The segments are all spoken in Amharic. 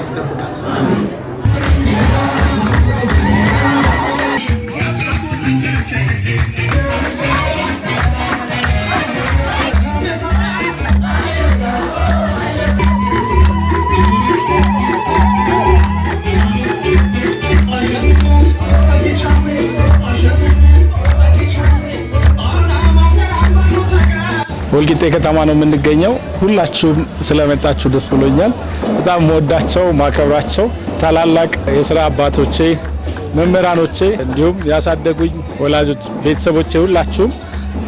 ይጠብቃት። ወልቂጤ ከተማ ነው የምንገኘው። ሁላችሁም ስለመጣችሁ ደስ ብሎኛል። በጣም ወዳቸው ማከብራቸው ታላላቅ የሥራ አባቶቼ፣ መምህራኖቼ እንዲሁም ያሳደጉኝ ወላጆች፣ ቤተሰቦቼ ሁላችሁም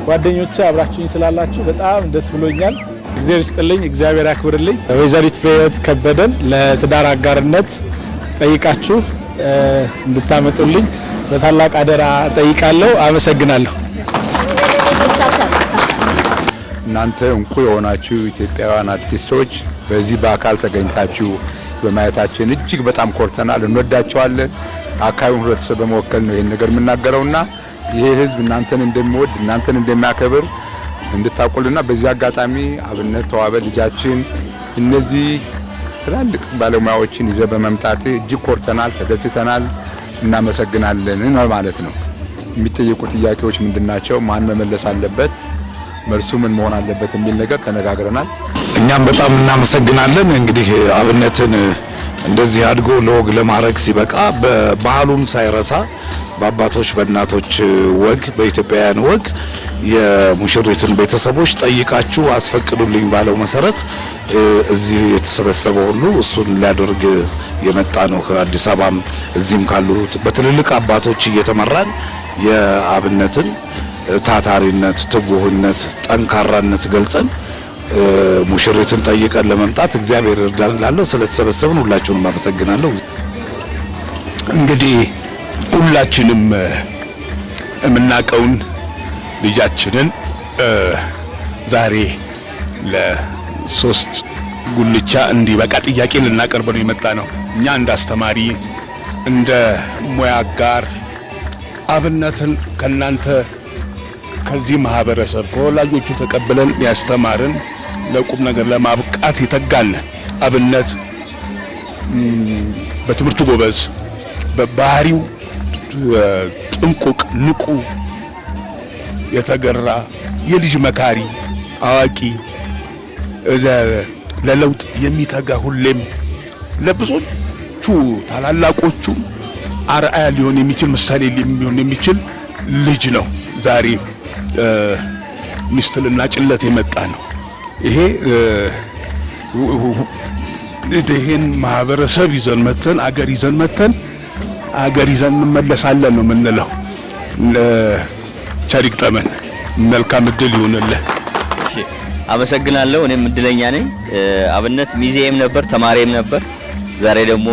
ጓደኞቼ አብራችሁኝ ስላላችሁ በጣም ደስ ብሎኛል። እግዚአብሔር ይስጥልኝ፣ እግዚአብሔር ያክብርልኝ። ወይዘሪት ፍሬህይወት ከበደን ለትዳር አጋርነት ጠይቃችሁ እንድታመጡልኝ በታላቅ አደራ ጠይቃለሁ። አመሰግናለሁ። እናንተ እንቁ የሆናችሁ ኢትዮጵያውያን አርቲስቶች በዚህ በአካል ተገኝታችሁ በማየታችን እጅግ በጣም ኮርተናል። እንወዳቸዋለን። አካባቢውን ህብረተሰብ በመወከል ነው ይሄን ነገር የምናገረውና ይሄ ህዝብ እናንተን እንደሚወድ እናንተን እንደሚያከብር እንድታውቁልና በዚህ አጋጣሚ አብነት ተዋበ ልጃችን እነዚህ ትላልቅ ባለሙያዎችን ይዘ በመምጣት እጅግ ኮርተናል፣ ተደስተናል። እናመሰግናለን ማለት ነው። የሚጠየቁ ጥያቄዎች ምንድናቸው? ማን መመለስ አለበት? መልሱ ምን መሆን አለበት የሚል ነገር ተነጋግረናል። እኛም በጣም እናመሰግናለን። እንግዲህ አብነትን እንደዚህ አድጎ ለወግ ለማድረግ ሲበቃ በባህሉን ሳይረሳ በአባቶች በእናቶች ወግ በኢትዮጵያውያን ወግ የሙሽሪትን ቤተሰቦች ጠይቃችሁ አስፈቅዱልኝ ባለው መሰረት እዚህ የተሰበሰበው ሁሉ እሱን ሊያደርግ የመጣ ነው። ከአዲስ አበባም እዚህም ካሉ በትልልቅ አባቶች እየተመራን የአብነትን ታታሪነት፣ ትጉህነት፣ ጠንካራነት ገልጸን ሙሽሪትን ጠይቀን ለመምጣት እግዚአብሔር ይርዳን እላለሁ። ስለተሰበሰብን ሁላችሁንም አመሰግናለሁ። እንግዲህ ሁላችንም የምናውቀውን ልጃችንን ዛሬ ለሶስት ጉልቻ እንዲበቃ ጥያቄ ልናቀርብ ነው የመጣ ነው። እኛ እንደ አስተማሪ እንደ ሙያ ጋር አብነትን ከናንተ ከዚህ ማህበረሰብ ከወላጆቹ ተቀብለን ያስተማርን ለቁም ነገር ለማብቃት ይተጋልን። አብነት በትምህርቱ ጎበዝ፣ በባህሪው ጥንቁቅ፣ ንቁ፣ የተገራ የልጅ መካሪ፣ አዋቂ፣ ለለውጥ የሚተጋ ሁሌም ለብዙዎቹ ታላላቆቹ አርአያ ሊሆን የሚችል ምሳሌ ሊሆን የሚችል ልጅ ነው። ዛሬ ሚስትልና ጭለት የመጣ ነው። ይሄን ማህበረሰብ ይዘን መተን አገር ይዘን እንመለሳለን ነው የምንለው። ቸር ይግጠመን። መልካም እድል ይሁንልህ። አመሰግናለሁ። እኔም እድለኛ ነኝ። አብነት ሚዜም ነበር፣ ተማሪም ነበር። ዛሬ ደግሞ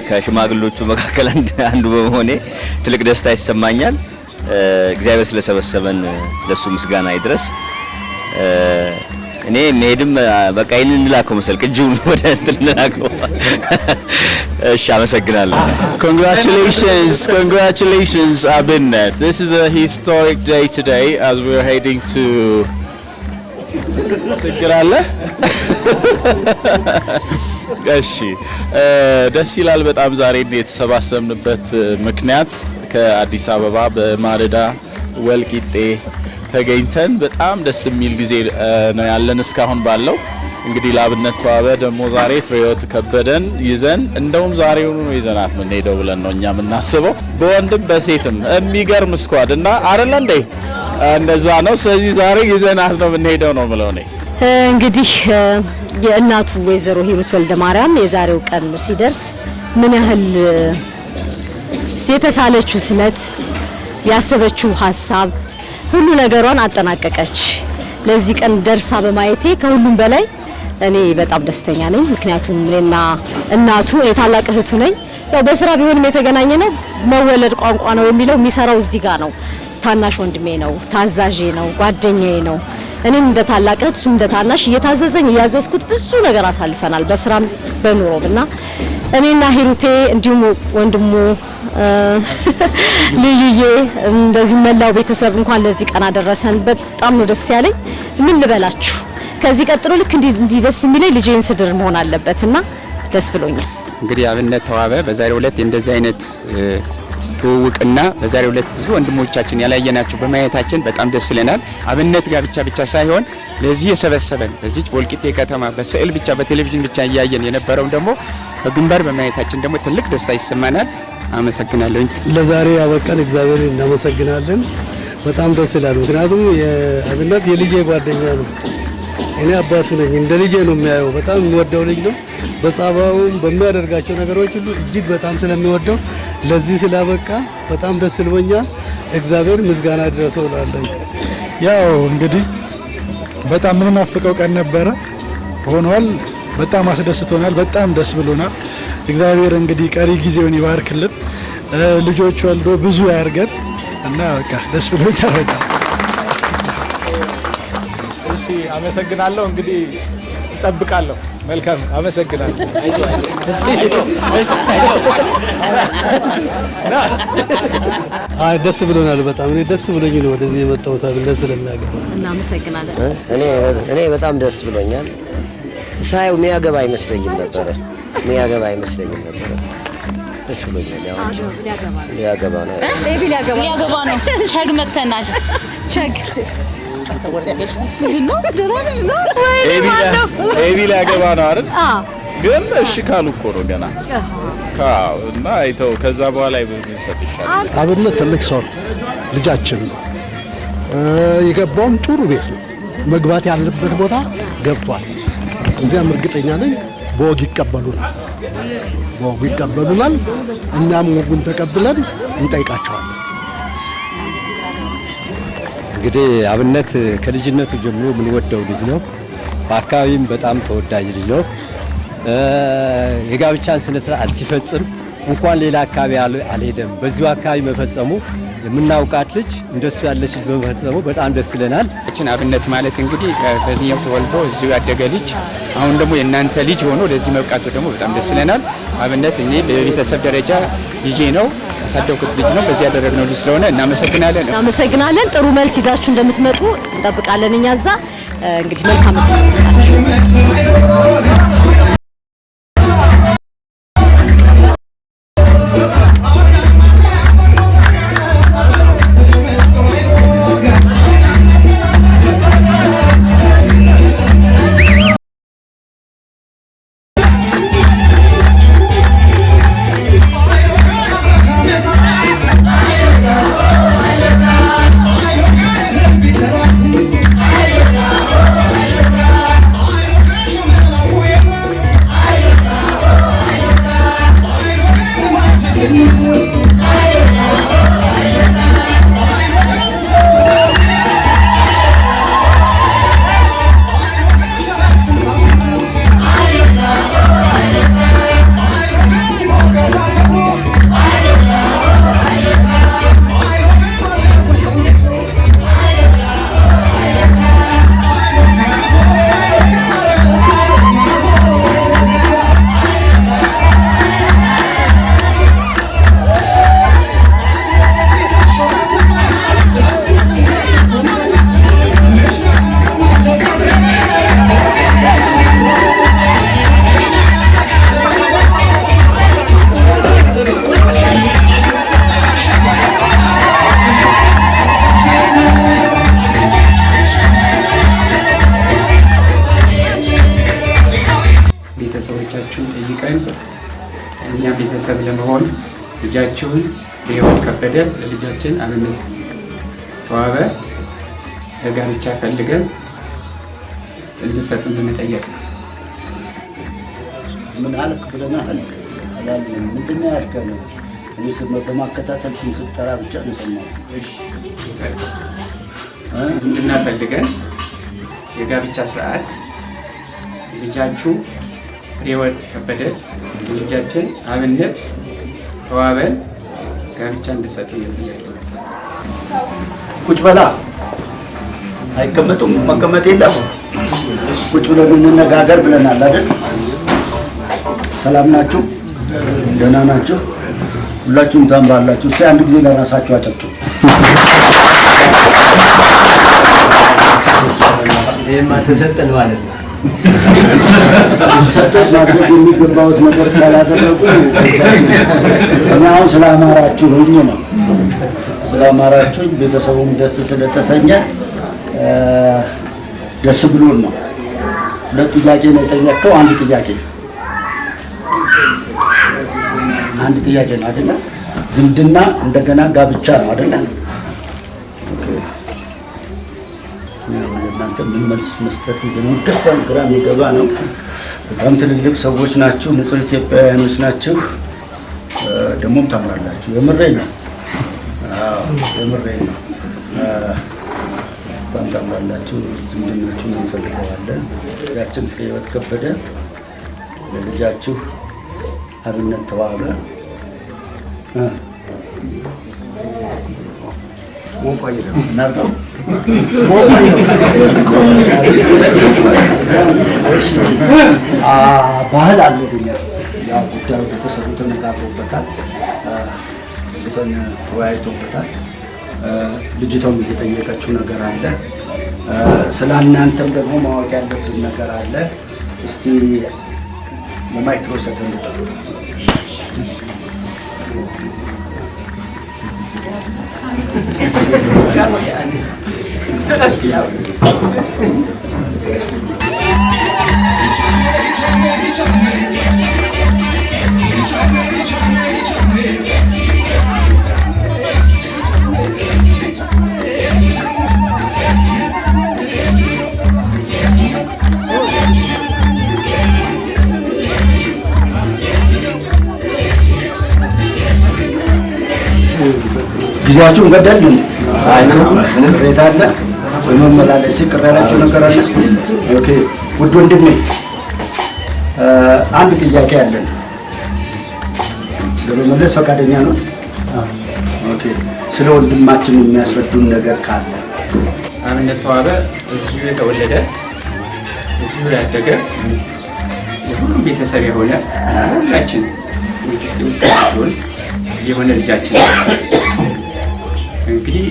ከሽማግሎቹ መካከል አንዱ በመሆኔ ትልቅ ደስታ ይሰማኛል። እግዚአብሔር ስለሰበሰበን ለሱ ምስጋና ይድረስ። እኔ መሄድም በቃ ይሄን እንላከው መሰል ቅጂውን ወደ እንላከው። እሺ አመሰግናለሁ። Congratulations Abinnet. This is a historic day today as we are heading to Sigrala. እሺ ደስ ይላል በጣም ዛሬ የተሰባሰብንበት ምክንያት ከአዲስ አበባ በማለዳ ወልቂጤ ተገኝተን በጣም ደስ የሚል ጊዜ ነው ያለን እስካሁን ባለው። እንግዲህ ለአብነት ተዋበ ደግሞ ዛሬ ፍሬህይወት ከበደን ይዘን እንደውም ዛሬውኑ ነው ይዘናት ምን ሄደው ብለን ነው እኛ የምናስበው። በወንድም በሴትም የሚገርም ስኳድ እና አይደለ እንዴ እንደዛ ነው። ስለዚህ ዛሬ ይዘናት ነው ምን ሄደው ነው ማለት ነው። እንግዲህ የእናቱ ወይዘሮ ሂሩት ወልደማርያም የዛሬው ቀን ሲደርስ ምን ያህል የተሳለችው ስለት ያሰበችው ሐሳብ ሁሉ ነገሯን አጠናቀቀች። ለዚህ ቀን ደርሳ በማየቴ ከሁሉም በላይ እኔ በጣም ደስተኛ ነኝ። ምክንያቱም እኔና እናቱ የታላቅ እህቱ ነኝ። ያው በስራ ቢሆንም የተገናኘ ነው። መወለድ ቋንቋ ነው የሚለው የሚሰራው እዚህ ጋር ነው። ታናሽ ወንድሜ ነው፣ ታዛዤ ነው፣ ጓደኛዬ ነው። እኔም እንደ ታላቅ እህት እሱም እንደ ታናሽ እየታዘዘኝ እያዘዝኩት ብዙ ነገር አሳልፈናል በስራም በኑሮምና እኔና ሂሩቴ እንዲሁም ወንድሙ ልዩዬ እንደዚህ መላው ቤተሰብ እንኳን ለዚህ ቀን አደረሰን። በጣም ነው ደስ ያለኝ። ምን ልበላችሁ ከዚህ ቀጥሎ ልክ እንዲ ደስ የሚለኝ ልጄን ስድር መሆን አለበትና ደስ ብሎኛል። እንግዲህ አብነት ተዋበ በዛሬው ዕለት እንደዚህ አይነት ትውውቅና በዛሬው ዕለት ብዙ ወንድሞቻችን ያላየናቸው በማየታችን በጣም ደስ ይለናል። አብነት ጋብቻ ብቻ ሳይሆን ለዚህ የሰበሰበን በዚች ወልቂጤ ከተማ በስዕል ብቻ በቴሌቪዥን ብቻ እያየን የነበረውን ደግሞ በግንባር በማየታችን ደግሞ ትልቅ ደስታ ይሰማናል። አመሰግናለሁ። ለዛሬ ያበቃን እግዚአብሔር እናመሰግናለን። በጣም ደስ ይላል። ምክንያቱም የአብነት የልጄ ጓደኛ ነው። እኔ አባቱ ነኝ። እንደ ልጄ ነው የሚያየው። በጣም የሚወደው ልጅ ነው። በጸባዩም በሚያደርጋቸው ነገሮች ሁሉ እጅግ በጣም ስለሚወደው ለዚህ ስላበቃ በጣም ደስ ብሎኛል። እግዚአብሔር ምስጋና ይድረሰው እላለሁ። ያው እንግዲህ በጣም የምንናፍቀው ቀን ነበረ፣ ሆኗል። በጣም አስደስቶናል። በጣም ደስ ብሎናል። እግዚአብሔር እንግዲህ ቀሪ ጊዜውን ይባርክልን፣ ልጆች ወልዶ ብዙ ያርገን እና በቃ ደስ ብሎኛል በጣም። እሺ አመሰግናለሁ። እንግዲህ እጠብቃለሁ። መልካም አመሰግናለሁ። አይ ደስ ብሎናል በጣም። እኔ ደስ ብሎኝ ነው ወደዚህ የመጣሁት አብነት ስለሚያገባ። እናመሰግናለን። እኔ በጣም ደስ ብሎኛል። ሳየው የሚያገባ አይመስለኝም ነበረ። ደስ ብሎኛል። ያው ሊያገባ ነው። ቸግ መተናል። ቸግ ኤቢ ሊያገባ ነው አይደል? ግን እሺ ካሉ እኮ ነው ገና እና አይተው ከዛ በኋላ ይሰጥ ይሻላል። አብነት ትልቅ ሰው ነው፣ ልጃችን ነው። የገባውም ጥሩ ቤት ነው። መግባት ያለበት ቦታ ገብቷል። እዚያም እርግጠኛ ነኝ በወግ ይቀበሉናል። እኛም ወጉን ተቀብለን እንጠይቃቸዋለን። እንግዲህ አብነት ከልጅነቱ ጀምሮ የምንወደው ልጅ ነው። በአካባቢም በጣም ተወዳጅ ልጅ ነው። የጋብቻን ስነ ስርዓት ሲፈጽም እንኳን ሌላ አካባቢ አልሄደም። በዚሁ አካባቢ መፈጸሙ የምናውቃት ልጅ እንደሱ ያለች ልጅ በመፈጸሙ በጣም ደስ ይለናል። አብነት ማለት እንግዲህ በዚህው ተወልዶ እዚሁ ያደገ ልጅ አሁን ደግሞ የእናንተ ልጅ ሆኖ ለዚህ መብቃቱ ደግሞ በጣም ደስ ይለናል። አብነት እኔ በቤተሰብ ደረጃ ልጄ ነው፣ ያሳደግኩት ልጅ ነው። በዚህ ያደረግነው ልጅ ስለሆነ እናመሰግናለን። ጥሩ መልስ ይዛችሁ እንደምትመጡ እንጠብቃለን። እኛ እዛ እንግዲህ መልካም ቤተሰቦቻችሁን ጠይቀን እኛ ቤተሰብ ለመሆን ልጃችሁን በህይወት ከበደ ለልጃችን አብነት ተዋበ ለጋብቻ ፈልገን እንድሰጡን ለመጠየቅ ነው። ምን አልክ ብለናል? ምንድን ነው ያልከን? እኔ በማከታተል ስም ስትጠራ ብቻ ነው የሰማሁት። እሺ እንድናፈልገን የጋብቻ ስርዓት ልጃችሁ ህይወት ከበደ ልጃችን አብነት ተዋበን ጋብቻ እንድሰጡን ለጥያቄ ነው። ቁጭ በላ። አይቀመጡም? መቀመጥ የለም። ቁጭ ብለን እንነጋገር ብለናል አይደል? ሰላም ናችሁ? ደህና ናችሁ? ሁላችሁም ታምራላችሁ። እስኪ አንድ ጊዜ ለራሳችሁ አጨብጭቡ። ይሄማ ተሰጠን ማለት ነው። ሰጠት ማድረግ የሚገባውት ነገር ካላደረጉ እኔ አሁን ስላማራችሁኝ ነው። ስላማራችሁኝ ቤተሰቡም ደስ ስለተሰኘ ደስ ብሎን ነው። ሁለት ጥያቄ ነው የጠየቀው። አንድ ጥያቄ ነው አይደለ? ዝምድና እንደገና ጋብቻ ነው አይደለ? እናንተ ምን መልስ መስጠት እንደሚገባን ግራ የሚገባ ነው። በጣም ትልልቅ ሰዎች ናችሁ፣ ንጹህ ኢትዮጵያውያኖች ናችሁ። ደግሞም ታምራላችሁ። የምሬን ነው። በጣም ታምራላችሁ። ዝምድናችሁን እንፈልገዋለን። ልጃችን ፍሬህይወት ከበደ ለልጃችሁ አብነት ተዋበ ባህል አለ ግን ያው ጉዳዩ ቤተሰቡ ተነጋግሮበታል፣ ብዙ ቀን ተወያይቶበታል። ልጅቷም የተጠየቀችው ነገር አለ። ስለ እናንተም ደግሞ ማወቅ ያለብን ነገር አለ። እስቲ ለማይክሮ ሰከንድ ጠሩ። ጊዜያችሁን ገደል ምንም ቅሬታ አለ በመመላለስ ቅር ያላችሁ ነገር አለ? ኦኬ ውድ ወንድሜ አንድ ጥያቄ አለን። ለመመለስ ፈቃደኛ ነው? ኦኬ ስለ ወንድማችን የሚያስረዱን ነገር ካለ። አብነት ተዋበ እዚሁ የተወለደ እዚሁ ያደገ የሁሉም ቤተሰብ የሆነ ሁላችን ውስጥ የሆነ ልጃችን እንግዲህ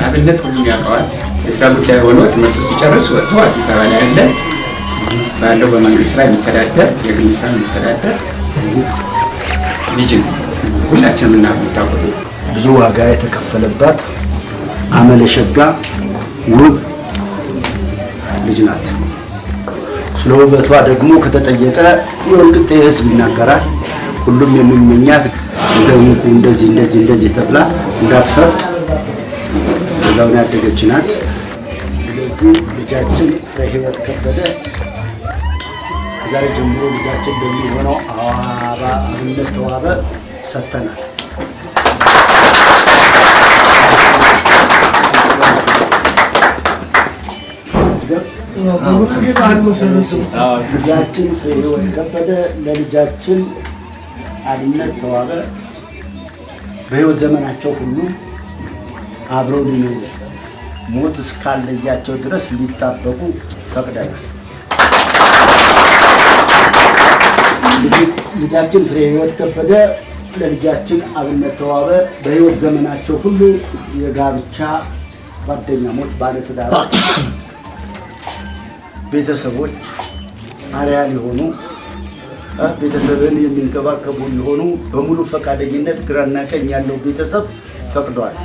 አብነት ሁሉም ያውቀዋል። የስራ ጉዳይ ሆኖ ትምህርቱ ሲጨርስ ወጥቶ አዲስ አበባ ላይ ያለ ባለው በመንግስት ስራ የሚተዳደር የግል ስራ የሚተዳደር ልጅ ነው። ሁላችንም እናውቀው ብዙ ዋጋ የተከፈለባት አመለሸጋ ውብ ልጅ ናት። ስለ ውበቷ ደግሞ ከተጠየቀ የወልቂጤ ሕዝብ ይናገራል። ሁሉም የሚመኛት እንደ እንቁ እንደዚህ ተብላ እንዳትፈርጥ ሌላውን ያደገች ናት። ስለዚህ ልጃችን ፍሬህይወት ከበደ ዛሬ ጀምሮ ልጃችን በሚሆነው አብነት ተዋበ ሰጥተናል። ልጃችን ፍሬህይወት ከበደ ለልጃችን አብነት ተዋበ በህይወት ዘመናቸው ሁሉ አብረው ሊኖሩ ሞት እስካለያቸው ድረስ ሊጣበቁ ፈቅደናል። ልጃችን ፍሬህይወት ከበደ ለልጃችን አብነት ተዋበ በህይወት ዘመናቸው ሁሉ የጋብቻ ጓደኛሞች፣ ባለትዳሮች፣ ቤተሰቦች አርአያ ሊሆኑ ቤተሰብን የሚንከባከቡ ሊሆኑ በሙሉ ፈቃደኝነት ግራና ቀኝ ያለው ቤተሰብ ፈቅዷል።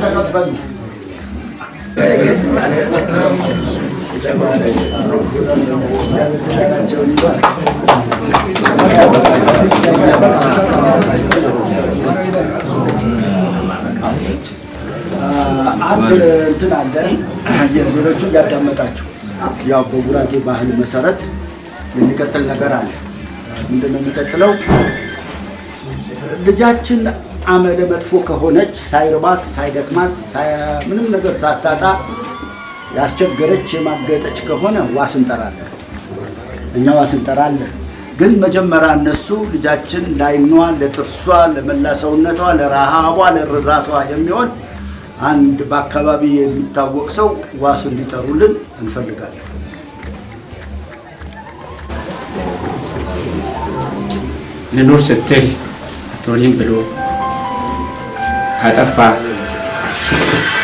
ተቀበሉ። አንድ እንትን አለ የሌሎቹ እያዳመጣችሁ ያው በጉራጌ ባህል መሰረት የሚቀጥል ነገር አለ። ምንድን ነው የሚቀጥለው? ልጃችን አመለ መጥፎ ከሆነች ሳይርባት ሳይደክማት ምንም ነገር ሳታጣ ያስቸገረች የማገጠች ከሆነ ዋስ እንጠራለን። እኛ ዋስ እንጠራለን። ግን መጀመሪያ እነሱ ልጃችን ለዓይኗ፣ ለጥርሷ፣ ለመላ ሰውነቷ፣ ለረሃቧ፣ ለርዛቷ የሚሆን አንድ በአካባቢ የሚታወቅ ሰው ዋስ እንዲጠሩልን እንፈልጋለን። ልኖር ስትል አትሆንም ብሎ አጠፋ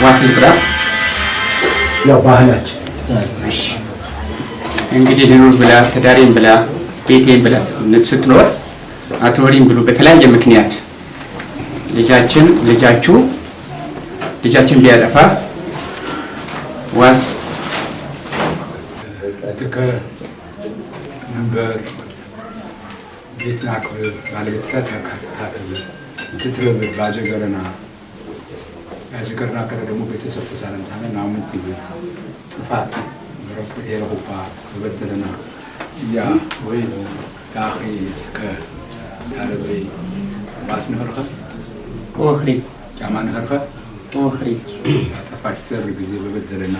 ዋስ ልጥራ። ያው ባህላችን እንግዲህ ልኑር ብላ ትዳሬን ብላ ቤቴን ብላ ስትኖር አትኖሪም ብሎ በተለያየ ምክንያት ልጃችን ቢያጠፋ ዋስ መንበር ቤትና ክብር ባለቤተሰብ ትትረብ ባጀገረና ከረ ደግሞ ቤተሰብ ተሳለንታነ ናሙት ጽፋት ረፍ ኤረሁፋ በበደለና ያ ወይ ታኺ ከታረበ ዋስ ነርኸ ኦኽሪ ጫማ ነርኸ ኦኽሪ አጠፋች ተር ጊዜ በበደለና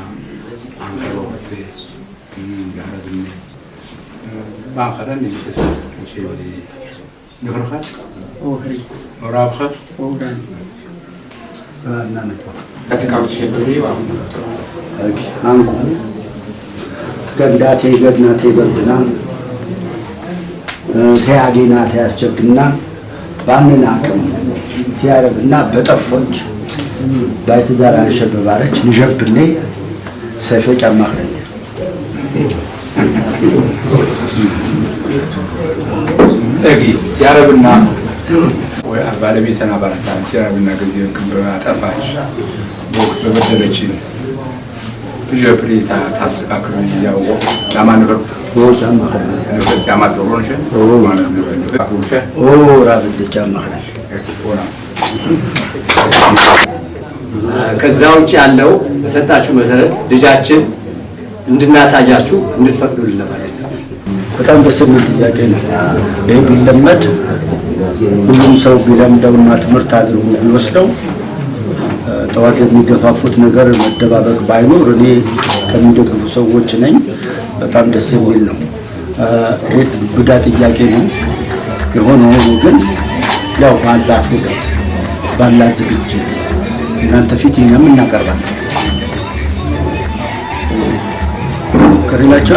አንቀሮ ጋረድኒ ባንኸረን ቤተሰብ ሸወሊ ነርኸ ኦኽሪ ወራብኸ ኦራን እናነጣ ከተካውት ሸበሪ አንቁ ገንዳቴ ገድናቴ በርድና ተያጌና ተያስቸግና ባንን አቅም ሲያረግና በጠፎች ባይትዳር አንሸበባረች ንሸብኔ ሰይፈ ጫማ ክረኝ ሲያረግና ወይ ባለቤትና ባለታ ሲያረግና ጊዜ አጠፋች ወቅት በበደለችን ፕሪታ ታስተካክሉ ያው ጫማ ነበር ጫማ ክረኝ ጫማ ተሮንሽ ራብድ ጫማ ክረኝ ከዛ ውጭ ያለው በሰጣችሁ መሰረት ልጃችን እንድናሳያችሁ እንድትፈቅዱልን ማለት ነው። በጣም ደስ የሚል ጥያቄ ነው። ይህ ቢለመድ ሁሉም ሰው ቢለምደውና ትምህርት አድርጎ ቢወስደው ጠዋት የሚገፋፉት ነገር መደባበቅ ባይኖር እኔ ከሚደግፉ ሰዎች ነኝ። በጣም ደስ የሚል ነው። ይሄ ጉዳ ጥያቄ ነው። የሆነ ሆኖ ግን ያው ባላት ውበት ባላት ዝግጅት እናንተ ፊት እኛም እናቀርባለን። ከሌላቸው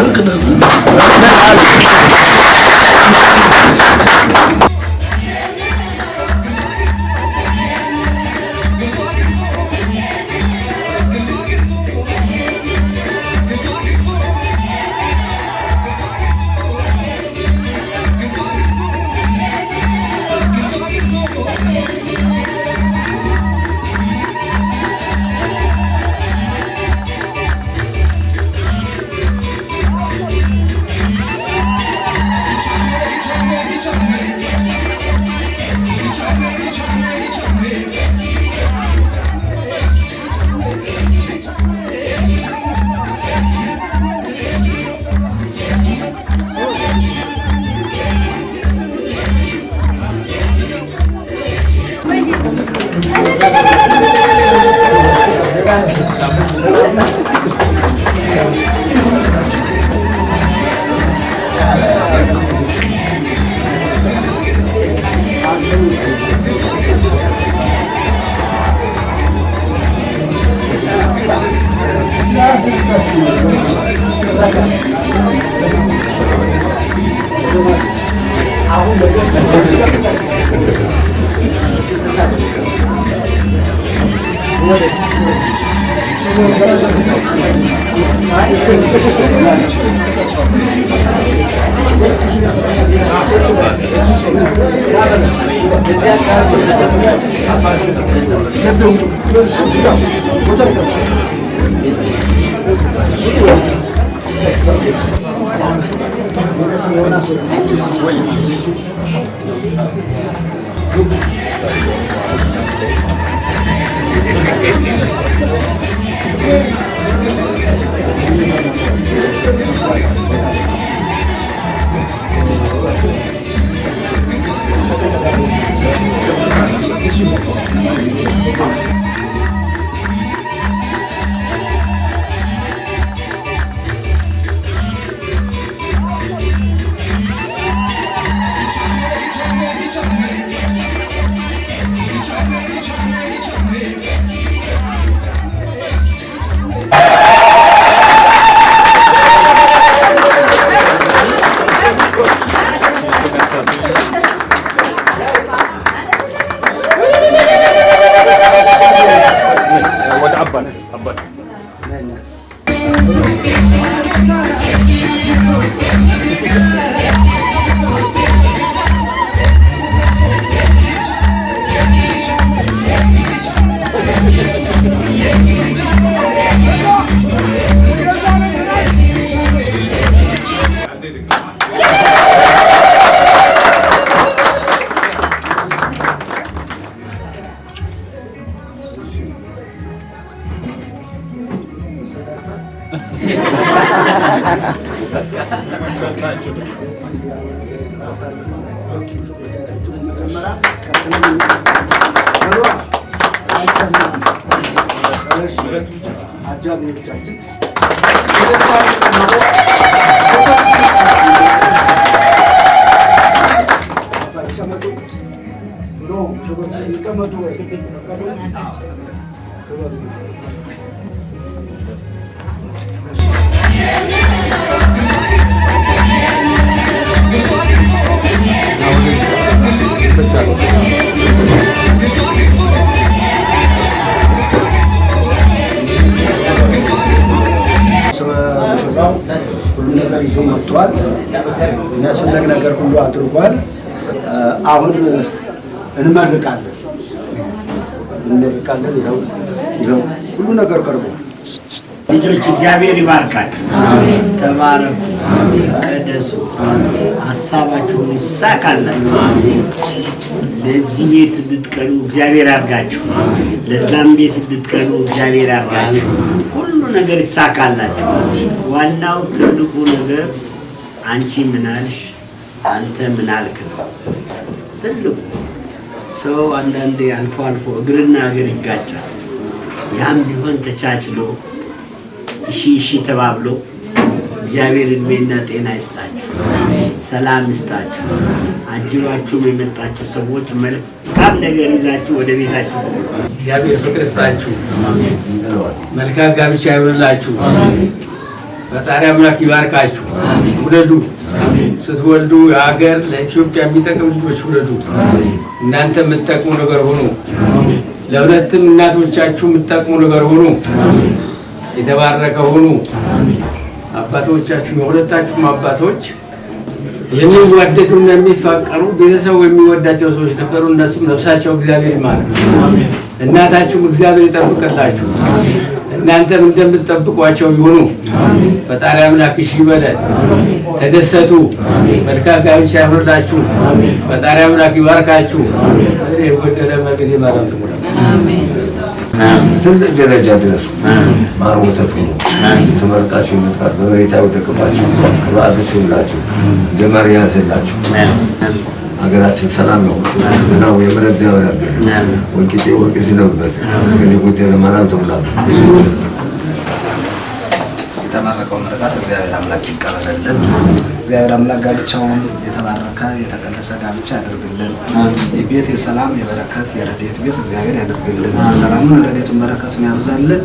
አባት አጃቢዎቻችን ሁሉ ነገር ይዞ መጥቷል። የሚያስፈልግ ነገር ሁሉ አድርጓል። አሁን እንመርቃለን። ይኸው ሁሉ ነገር ቀርቦ ልጆች እግዚአብሔር ይባርካችሁ። ተባረኩ፣ ቀደሱ፣ ሀሳባችሁን ይሳካላችሁ። ለዚህ ቤት እንድትቀኑ እግዚአብሔር ያርጋችሁ። ለዛም ቤት እንድትቀኑ እግዚአብሔር ያርጋችሁ። ሁሉ ነገር ይሳካላችሁ። ዋናው ትልቁ ነገር አንቺ ምን አልሽ፣ አንተ ምን አልክ ነው ትልቁ። ሰው አንዳንዴ አልፎ አልፎ እግርና እግር ይጋጫል። ያም ቢሆን ተቻችሎ እሺ ተባብሎ እግዚአብሔር እድሜና ጤና ይስጣችሁ፣ ሰላም ይስጣችሁ። አጅባችሁም የመጣችሁ ሰዎች መልካም ነገር ይዛችሁ ወደ ቤታችሁ እግዚአብሔር ፍቅር ይስጣችሁ፣ መልካም ጋብቻ ይሁንላችሁ። ፈጣሪ አምላክ ይባርካችሁ። ውለዱ፣ ስትወልዱ የሀገር ለኢትዮጵያ የሚጠቅም ልጆች ውለዱ። እናንተ የምትጠቅሙ ነገር ሁኑ። ለሁለቱም እናቶቻችሁ የምትጠቅሙ ነገር ሁኑ። የተባረከ ሁኑ። አባቶቻችሁ የሁለታችሁም አባቶች የሚዋደዱና የሚፋቀሩ ቤተሰቡ የሚወዳቸው ሰዎች ነበሩ። እነሱም ነፍሳቸው እግዚአብሔር ይማር። እናታችሁም እግዚአብሔር ይጠብቅላችሁ። እናንተም እንደምትጠብቋቸው ይሁኑ። ፈጣሪ አምላክ እሺ ይበለን። ተደሰቱ። መልካም ጋብቻ ይሁንላችሁ። ፈጣሪ አምላክ ይባርካችሁ። የጎደለ መግድ ይማራችሁ። ትልቅ ደረጃ ድረሱ። ማር ወተት ሁኑ። ተመርቃችሁ የምትቀር በመሬት አይወደቅባችሁ። ቅባቶች ሁላችሁ ደመር ያዘላችሁ። ሀገራችን ሰላም ነው። ዝናቡ የምሕረት እግዚአብሔር ያድርግልን። ወልቂጤ ወርቅ ሲነብበት ግን የጎደለ ማናም ተሙላበት። የተመረቀው ምርቃት እግዚአብሔር አምላክ ይቀበልልን። እግዚአብሔር አምላክ ጋብቻውን የተባረከ የተቀደሰ ጋብቻ ያደርግልን። የቤት የሰላም የበረከት የረድኤት ቤት እግዚአብሔር ያደርግልን። ሰላሙን ረድኤቱን በረከቱን ያብዛልን።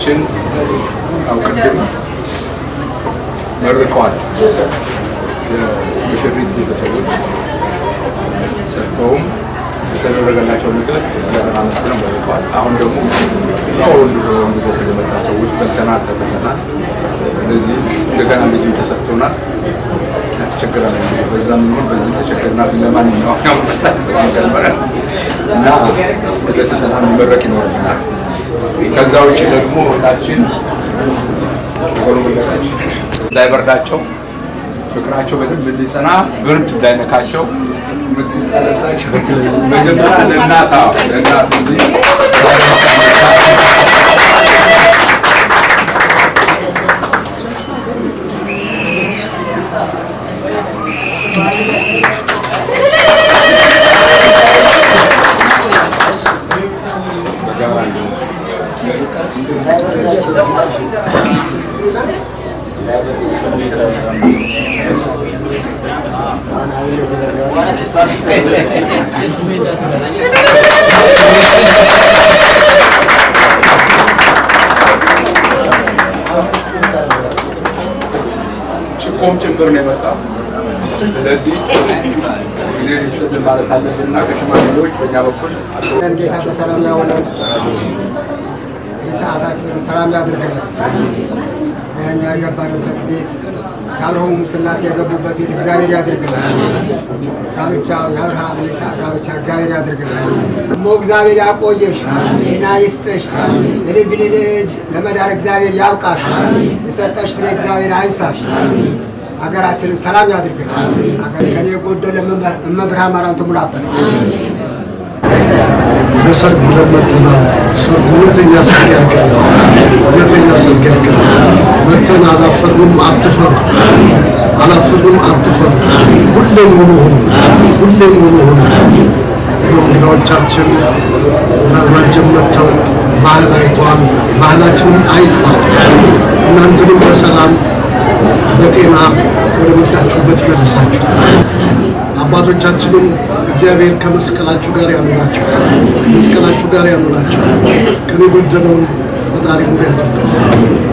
አባታችን አውቅድም መርቀዋል። የሙሽሪት ቤተሰቦች ሰጥተውም የተደረገላቸው ነገር ለራሳቸው መርቀዋል። አሁን ደግሞ ወንዱ የመጣ ሰዎች በልተናል፣ ጠጥተናል። ስለዚህ እንደገና ልጅ ተሰጥቶናል። ተቸግረናል። በዛም ነው በዚህ ተቸግረናል። ለማንኛውም እና ወደ ስልጠና መመረቅ ይኖርብናል። ከዛ ውጭ ደግሞ ወጣችን እንዳይበርዳቸው ፍቅራቸው በደንብ እንዲጸና ብርድ እንዳይነካቸው መጀመሪያ ለእናት ጭቆም ጭምር ነው የመጣው። ስለዚህ እኔ ማለት አለብንና ከሽማግሌዎች በእኛ በኩል ጌታ በሰላም ያውለን፣ ሰዓታችን ሰላም ያድርግልን። እኛ የገባንበት ቤት የአብርሃም ስላሴ የገቡበት ቤት እግዚአብሔር ያድርግልን። ጋብቻው የአብርሃም የይስሐቅ ጋብቻ እግዚአብሔር ያድርግልን። ደግሞ እግዚአብሔር ያቆየሽ፣ ጤና ይስጥሽ፣ የልጅ ልጅ ለመዳር እግዚአብሔር ያብቃሽ፣ የሰጠሽ ፍሬ እግዚአብሔር አይንሳሽ። ሀገራችንን ሰላም ያድርግልን። ሀገር ከኔ የጎደለ እመብርሃን ማርያም ትሙላበት። ለሰርግ ብለን መጥተናል። ሰርግ እውነተኛ ሰርግ ያድርገን፣ እውነተኛ ሰርግ ያድርገን። መጥተን አላፈርንም፣ አትፈሩ፣ አላፈርንም፣ አትፈሩ። ሁሌም ሙሉ ሁኑ፣ ሁሌም ሙሉ ሁኑ። እንግዳዎቻችን ለማጀም መጥተው ባህል አይተዋል። ባህላችንን አይጥፋ። እናንተንም በሰላም በጤና ወደ መጣችሁበት ይመልሳችሁ። አባቶቻችንም እግዚአብሔር ከመስቀላችሁ ጋር ያኑራችሁ፣ መስቀላችሁ ጋር ያኑራችሁ። ከኔ ጎደለውን ፈጣሪ ሙሉ ያድርግልን።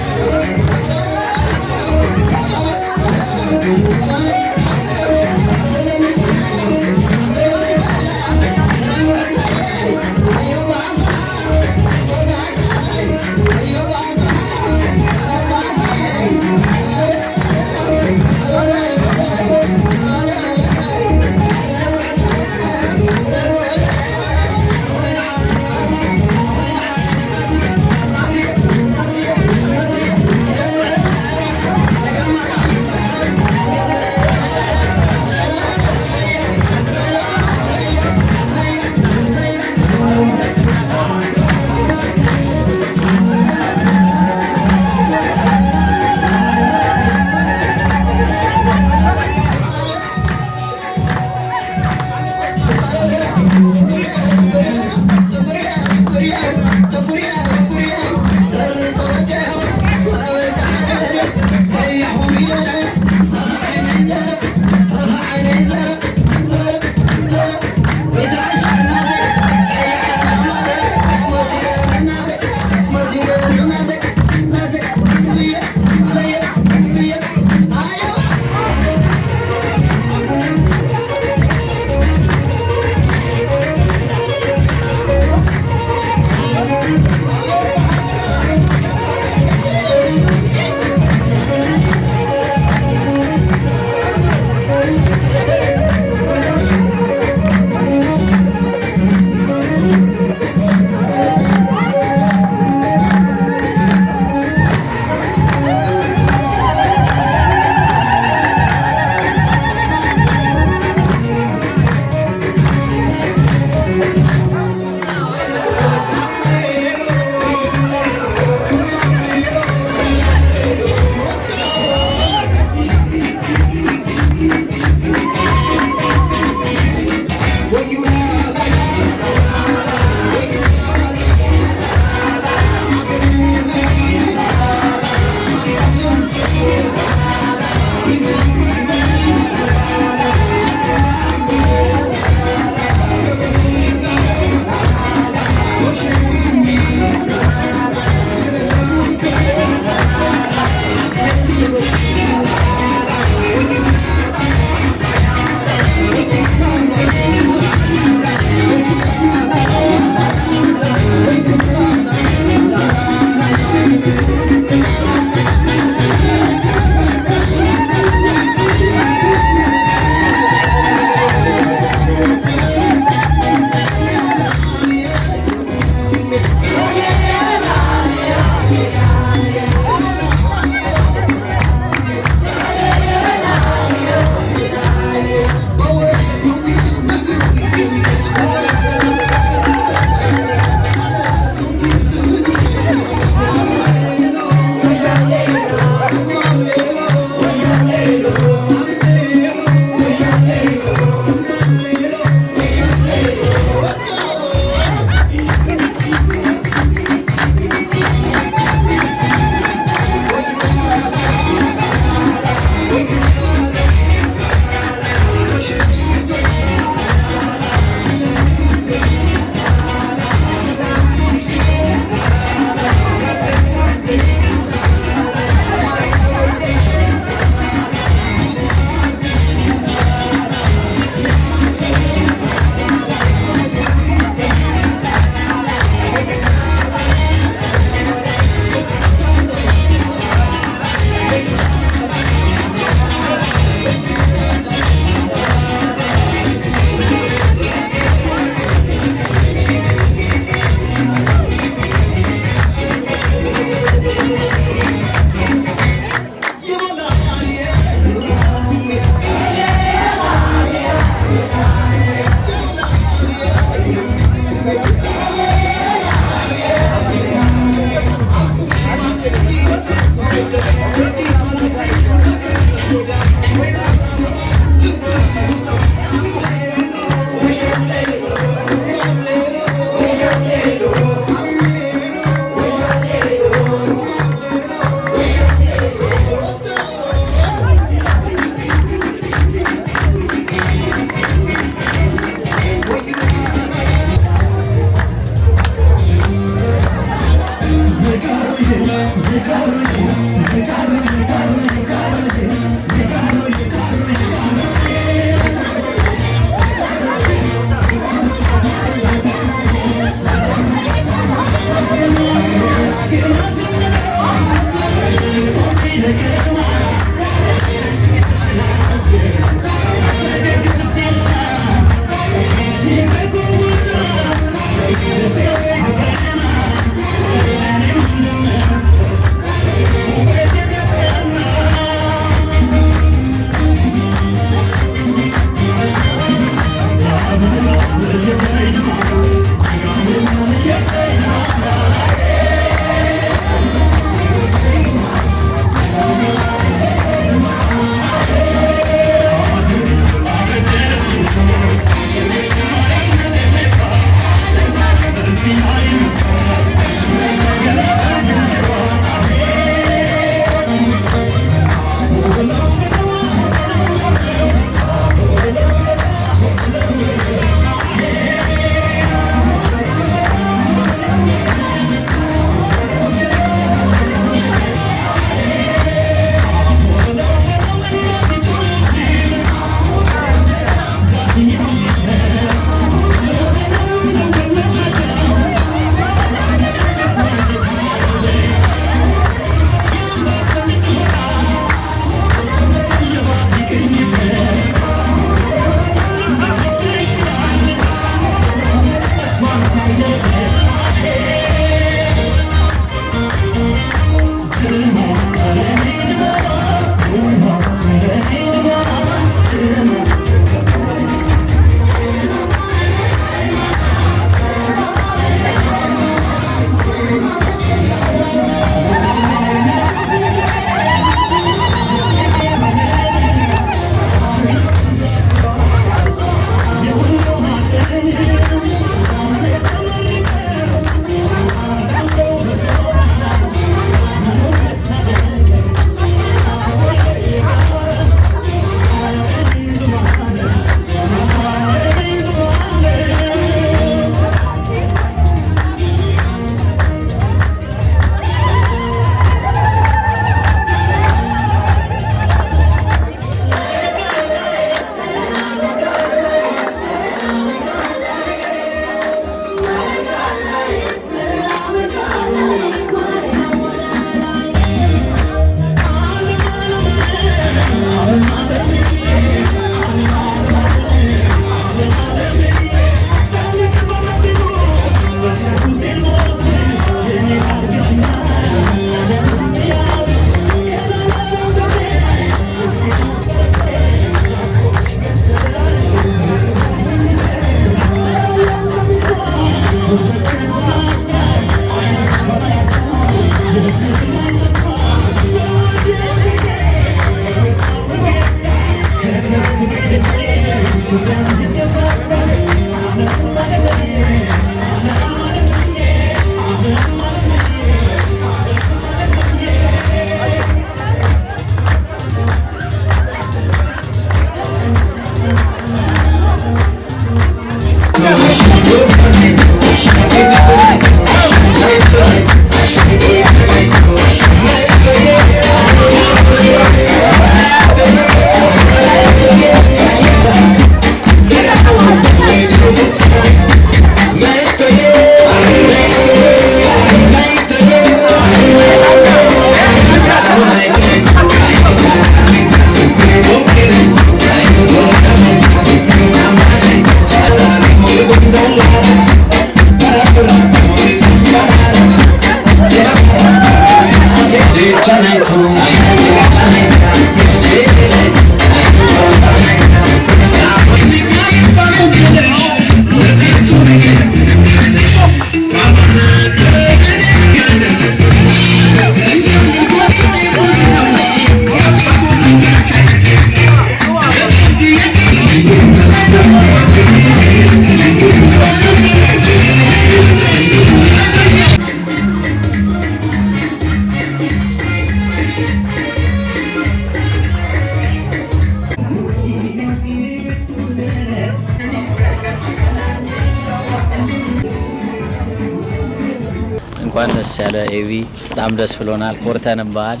ደስ ያለ ኤቢ በጣም ደስ ብሎናል። ኮርተንብሃል።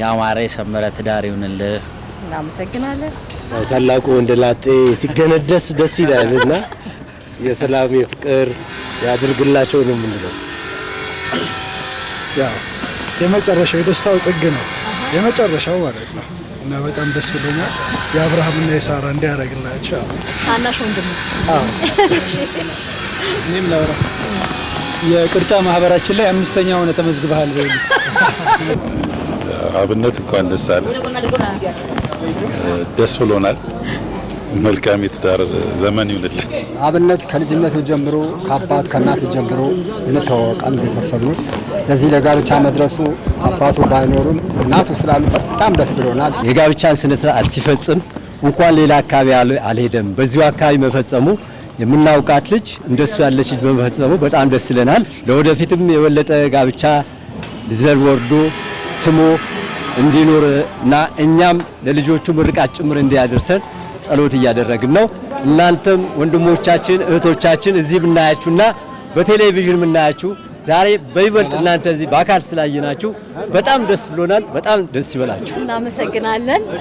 ያማረ የሰመረ ትዳር ይሁንልህ። እናመሰግናለን። ታላቁ ወንደላጤ ሲገነደስ ደስ ይላልና የሰላም የፍቅር ያድርግላቸው ነው የምንለው። ያው የመጨረሻው የደስታው ጥግ ነው የመጨረሻው ማለት ነው እና በጣም ደስ ብሎኛል። የአብርሃምና የሳራ እንዲያደርግላቸው ታናሽ ወንድም እኔም ላውራ የቅርጫ ማህበራችን ላይ 5ኛ ሆነ ተመዝግበሃል በሉ። አብነት እንኳን ደስ አለ። ደስ ብሎናል። መልካም የትዳር ዘመን ይሁንልህ። አብነት ከልጅነቱ ጀምሮ ከአባት ከእናቱ ጀምሮ እንተዋወቃል። ቤተሰብ ነው። ለዚህ ለጋብቻ መድረሱ አባቱ ባይኖሩም እናቱ ስላሉ በጣም ደስ ብሎናል። የጋብቻን ስነ ስርዓት ሲፈጽም እንኳን ሌላ አካባቢ አልሄደም፣ በዚሁ አካባቢ መፈጸሙ የምናውቃት ልጅ እንደሱ ያለች ልጅ በመፈጸሙ በጣም ደስ ይለናል። ለወደፊትም የበለጠ ጋብቻ ዘር ወርዶ ስሙ እንዲኖር እና እኛም ለልጆቹ ምርቃት ጭምር እንዲያደርሰን ጸሎት እያደረግን ነው። እናንተም ወንድሞቻችን እህቶቻችን እዚህ ብናያችሁና በቴሌቪዥን ብናያችሁ ዛሬ በይበልጥ እናንተ እዚህ በአካል ስላየናችሁ በጣም ደስ ብሎናል። በጣም ደስ ይበላችሁ። እናመሰግናለን።